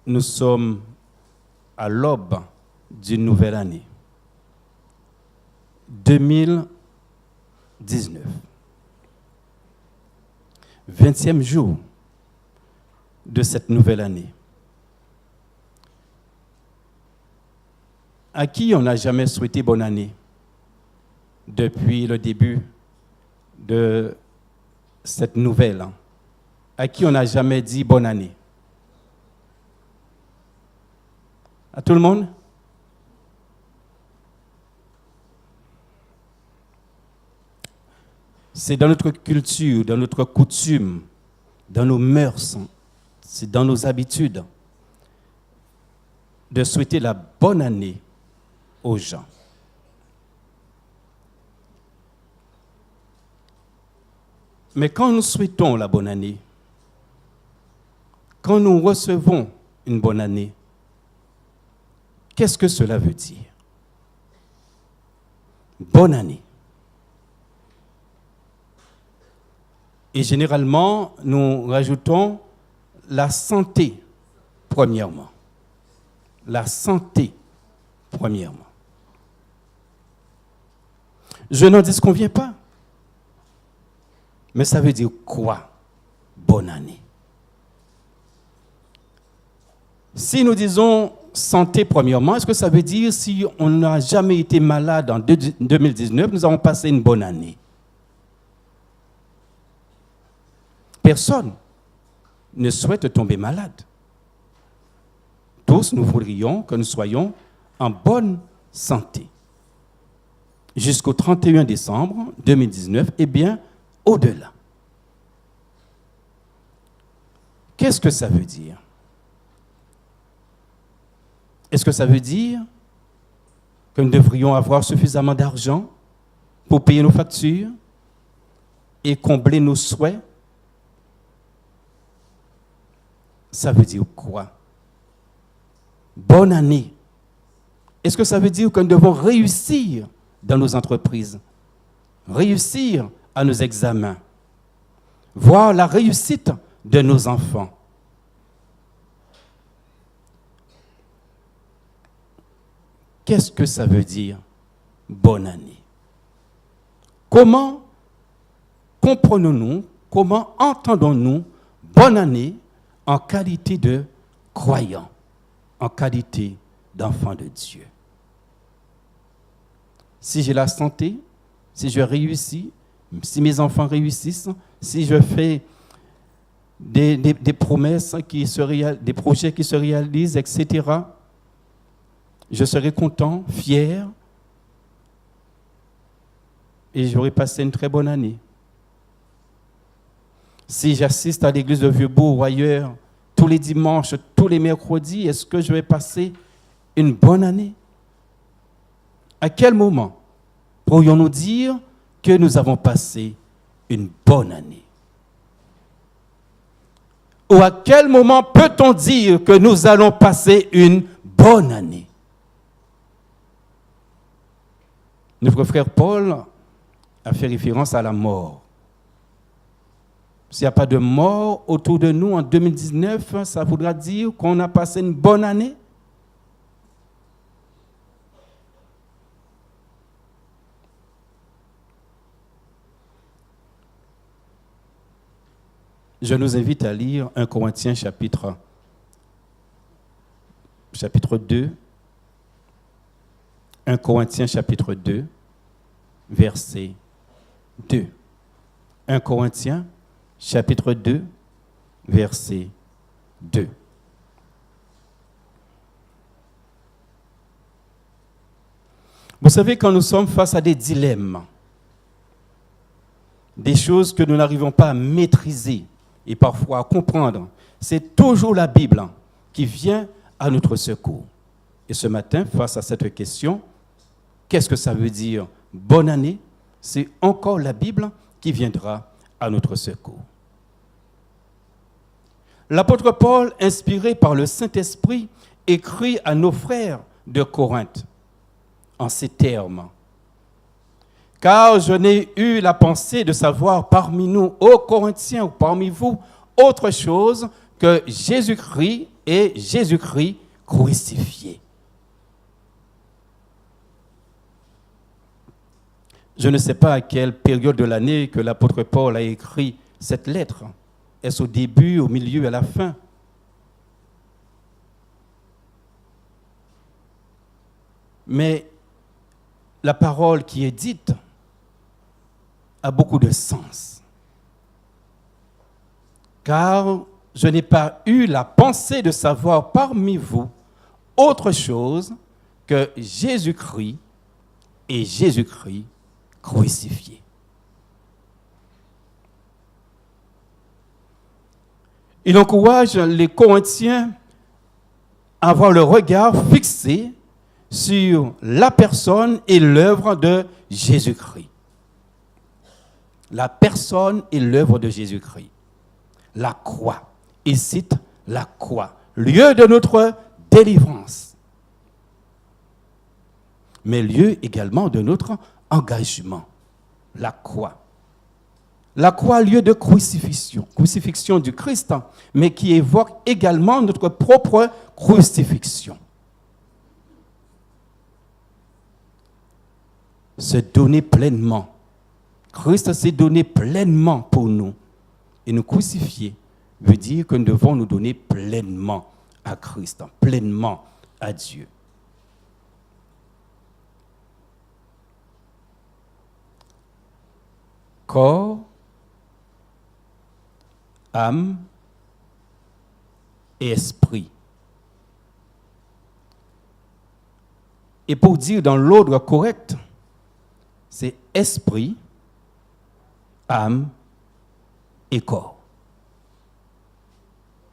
nous sommes à l'aube d'une nouvelle année. 2019. 20e jour de cette nouvelle année. À qui on n'a jamais souhaité bonne année depuis le début de cette nouvelle an? À qui on n'a jamais dit bonne année? À tout le monde? C'est dans notre culture, dans notre coutume, dans nos mœurs, c'est dans nos habitudes de souhaiter la bonne année aux gens. Mais quand nous souhaitons la bonne année, quand nous recevons une bonne année, qu'est-ce que cela veut dire? Bonne année. Et généralement, nous rajoutons la santé, premièrement. La santé, premièrement. Je n'en disconviens pas. Mais ça veut dire quoi? Bonne année. Si nous disons santé, premièrement, est-ce que ça veut dire si on n'a jamais été malade en 2019, nous avons passé une bonne année? Personne ne souhaite tomber malade. Tous, nous voudrions que nous soyons en bonne santé. Jusqu'au 31 décembre 2019, et bien au-delà. Qu'est-ce que ça veut dire? Est-ce que ça veut dire que nous devrions avoir suffisamment d'argent pour payer nos factures et combler nos souhaits? Ça veut dire quoi? Bonne année. Est-ce que ça veut dire que nous devons réussir dans nos entreprises, réussir à nos examens, voir la réussite de nos enfants? Qu'est-ce que ça veut dire, bonne année? Comment comprenons-nous, comment entendons-nous bonne année en qualité de croyant, en qualité d'enfant de Dieu? Si j'ai la santé, si je réussis, si mes enfants réussissent, si je fais des promesses, des projets qui se réalisent, etc., je serai content, fier, et j'aurai passé une très bonne année. Si j'assiste à l'église de Vieux-Bourg ou ailleurs, tous les dimanches, tous les mercredis, est-ce que je vais passer une bonne année? À quel moment pourrions-nous dire que nous avons passé une bonne année? Ou à quel moment peut-on dire que nous allons passer une bonne année? Notre frère Paul a fait référence à la mort. S'il n'y a pas de mort autour de nous en 2019, ça voudra dire qu'on a passé une bonne année? Je nous invite à lire 1 Corinthiens chapitre 2. 1 Corinthiens chapitre 2, verset 2. 1 Corinthiens chapitre 2, verset 2. Vous savez, quand nous sommes face à des dilemmes, des choses que nous n'arrivons pas à maîtriser et parfois à comprendre, c'est toujours la Bible qui vient à notre secours. Et ce matin, face à cette question, qu'est-ce que ça veut dire bonne année? C'est encore la Bible qui viendra à notre secours. L'apôtre Paul, inspiré par le Saint-Esprit, écrit à nos frères de Corinthe en ces termes. « Car je n'ai eu la pensée de savoir parmi nous, ô Corinthiens, ou parmi vous, autre chose que Jésus-Christ et Jésus-Christ crucifié. Je ne sais pas à quelle période de l'année que l'apôtre Paul a écrit cette lettre. Est-ce au début, au milieu, à la fin? Mais la parole qui est dite a beaucoup de sens. Car je n'ai pas eu la pensée de savoir parmi vous autre chose que Jésus-Christ et Jésus-Christ crucifié. Il encourage les Corinthiens à avoir le regard fixé sur la personne et l'œuvre de Jésus-Christ. La personne et l'œuvre de Jésus-Christ. La croix. Il cite la croix, lieu de notre délivrance, mais lieu également de notre engagement. La croix. La croix, lieu de crucifixion du Christ, mais qui évoque également notre propre crucifixion. Se donner pleinement. Christ s'est donné pleinement pour nous. Et nous crucifier veut dire que nous devons nous donner pleinement à Christ, pleinement à Dieu. Corps, âme et esprit. Et pour dire dans l'ordre correct, c'est esprit, âme et corps.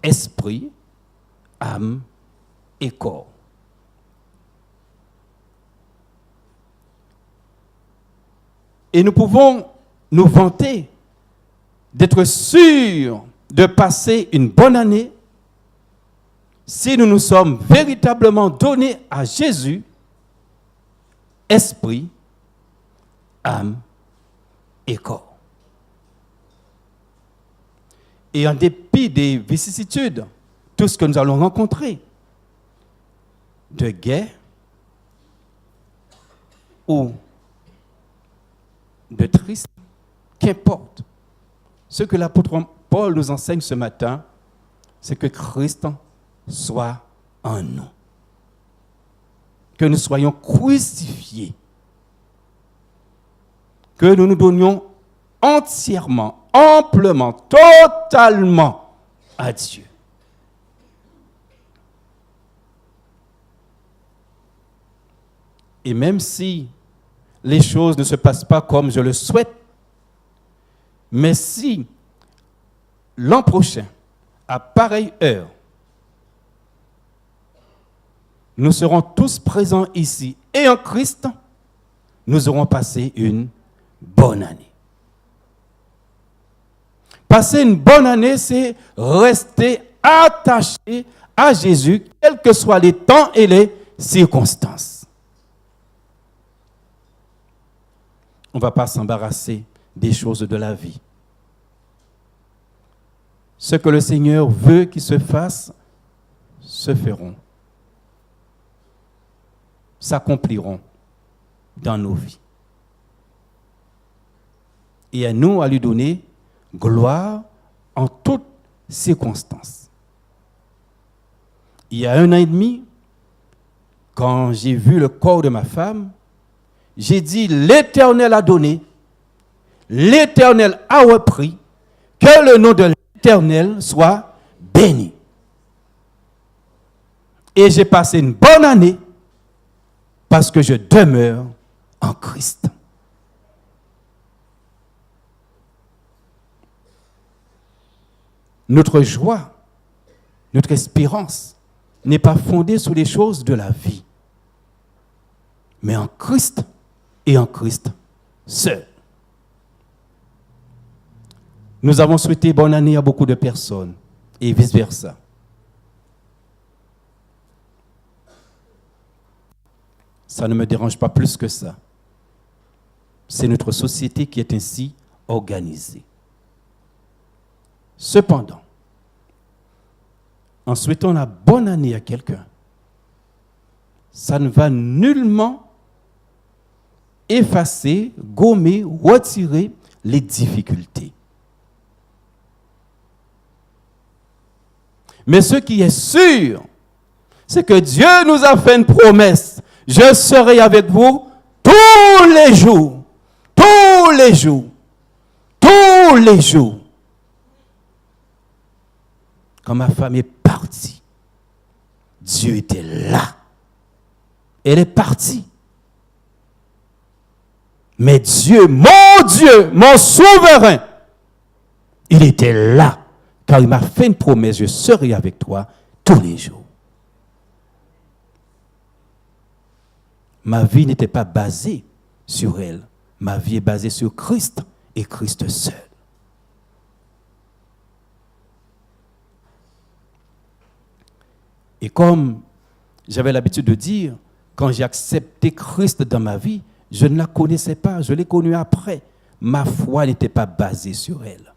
Esprit, âme et corps. Et nous pouvons nous vanter d'être sûrs de passer une bonne année si nous nous sommes véritablement donnés à Jésus, esprit, âme et corps. Et en dépit des vicissitudes, tout ce que nous allons rencontrer, de guerre ou de triste, qu'importe. Ce que l'apôtre Paul nous enseigne ce matin, c'est que Christ soit en nous. Que nous soyons crucifiés. Que nous nous donnions entièrement, amplement, totalement à Dieu. Et même si les choses ne se passent pas comme je le souhaite, mais si l'an prochain, à pareille heure, nous serons tous présents ici et en Christ, nous aurons passé une bonne année. Passer une bonne année, c'est rester attaché à Jésus, quels que soient les temps et les circonstances. On ne va pas s'embarrasser des choses de la vie. Ce que le Seigneur veut qu'il se fasse, se feront, s'accompliront dans nos vies. Et à nous à lui donner gloire en toutes circonstances. Il y a 1 an et demi, quand j'ai vu le corps de ma femme, j'ai dit, l'Éternel a donné, l'Éternel a repris, que le nom de l'Éternel soit béni. Et j'ai passé une bonne année parce que je demeure en Christ. Notre joie, notre espérance n'est pas fondée sur les choses de la vie, mais en Christ et en Christ seul. Nous avons souhaité bonne année à beaucoup de personnes et vice-versa. Ça ne me dérange pas plus que ça. C'est notre société qui est ainsi organisée. Cependant, en souhaitant la bonne année à quelqu'un, ça ne va nullement effacer, gommer, retirer les difficultés. Mais ce qui est sûr, c'est que Dieu nous a fait une promesse. Je serai avec vous tous les jours. Tous les jours. Tous les jours. Quand ma femme est partie, Dieu était là. Elle est partie. Mais Dieu, mon souverain, il était là. Car il m'a fait une promesse, je serai avec toi tous les jours. Ma vie n'était pas basée sur elle. Ma vie est basée sur Christ et Christ seul. Et comme j'avais l'habitude de dire, quand j'ai accepté Christ dans ma vie, je ne la connaissais pas, je l'ai connue après. Ma foi n'était pas basée sur elle.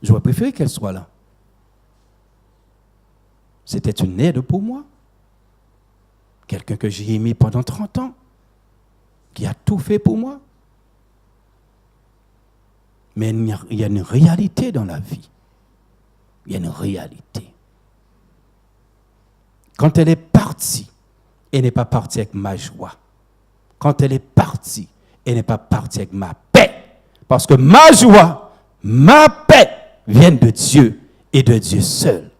J'aurais préféré qu'elle soit là. C'était une aide pour moi. Quelqu'un que j'ai aimé pendant 30 ans, qui a tout fait pour moi. Mais il y a une réalité dans la vie. Il y a une réalité. Quand elle est partie, elle n'est pas partie avec ma joie. Quand elle est partie, elle n'est pas partie avec ma paix. Parce que ma joie, ma paix viennent de Dieu et de Dieu seul.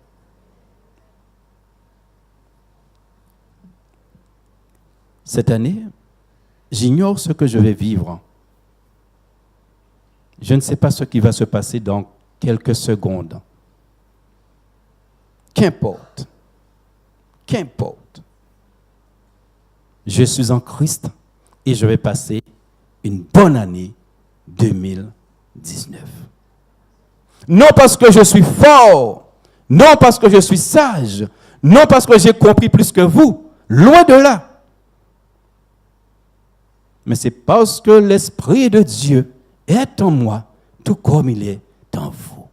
Cette année, j'ignore ce que je vais vivre. Je ne sais pas ce qui va se passer dans quelques secondes. Qu'importe. Qu'importe. Je suis en Christ et je vais passer une bonne année 2019. Non parce que je suis fort, non parce que je suis sage, non parce que j'ai compris plus que vous, loin de là. Mais c'est parce que l'Esprit de Dieu est en moi, tout comme il est en vous.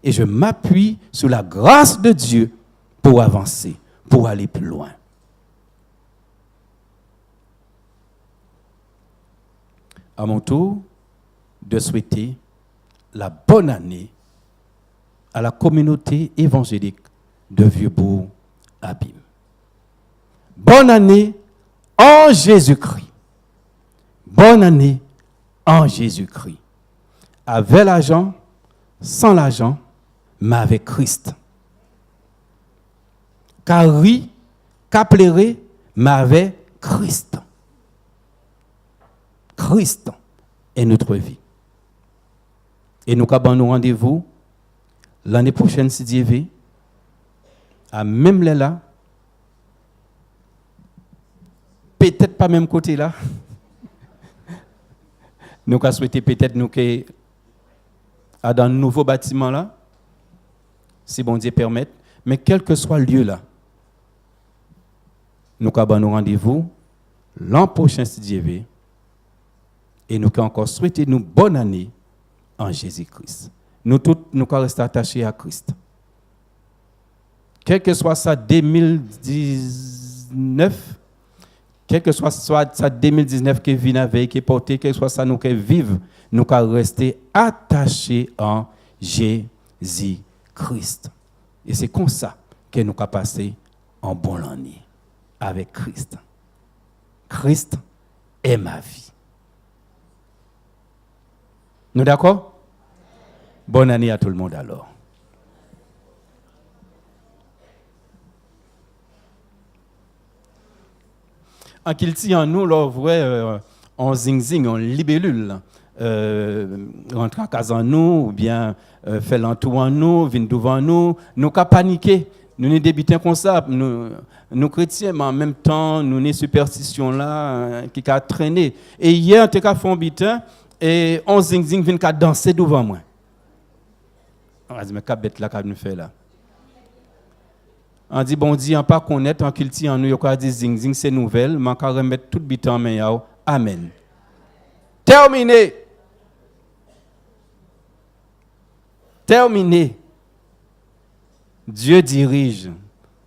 Et je m'appuie sur la grâce de Dieu pour avancer, pour aller plus loin. À mon tour de souhaiter la bonne année à la communauté évangélique de Vieux-Bourg-Abîme. Bonne année en Jésus-Christ. Bonne année en Jésus-Christ. Avec l'argent, sans l'argent, mais avec Christ. Car oui, qu'à pleurer, mais avec Christ. Christ est notre vie. Et nous avons nous rendez-vous l'année prochaine, si Dieu veut, à même là, peut-être pas même côté là. Nous avons souhaité peut-être nous que dans un nouveau bâtiment là, si bon Dieu permet, mais quel que soit le lieu là, nous avons nous rendez-vous l'an prochain, si Dieu veut, et nous avons encore souhaité nous bonne année en Jésus-Christ. Nous tous, nous restons attachés à Christ. Quel que soit ça 2019, quel que soit ça 2019 qui vient avec, qui est porté, quel que soit ça nous qui vivons, nous allons rester attachés en Jésus-Christ. Et c'est comme ça que nous allons passer en bonne année avec Christ. Christ est ma vie. Nous d'accord? Bonne année à tout le monde alors. En qu'il tient en nous, là, vrai, en zing-zing, en libellule, rentrer en casa en nous, ou bien faire l'entour en nous, venir devant nous, nous qu'à paniquer, nous ne débutons comme ça, nous chrétiens, mais en même temps, nous avons superstition là, qui a traîné. Et hier, on a fait un bitin, et on zing-zing vient qu'à danser devant moi. On a dit, mais qu'à bête là, qu'à nous faire là. On dit, bon Dieu, on pas connaître, on cultive en nous, on a dit zing-zing, c'est nouvelle, mais on va remettre tout le bitin en main. Amen. Terminé. Terminé. Dieu dirige.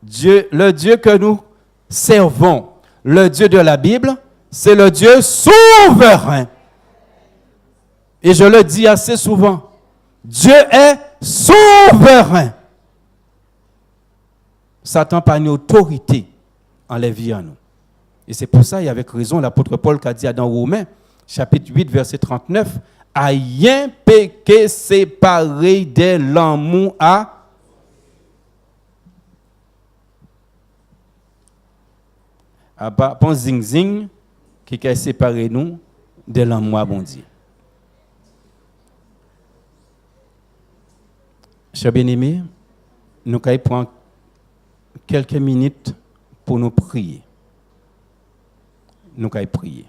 Le Dieu que nous servons, le Dieu de la Bible, c'est le Dieu souverain. Et je le dis assez souvent, Dieu est souverain. Satan n'a pas une autorité en les vies en nous. Et c'est pour ça, et avec raison, l'apôtre Paul qui a dit dans Romains, chapitre 8, verset 39, « Rien péché séparé de l'amour à... » Pas zing-zing qui a séparé nous de l'amour à bon Dieu. Chers bien-aimés, nous allons prendre quelques minutes pour nous prier. Nous allons prier.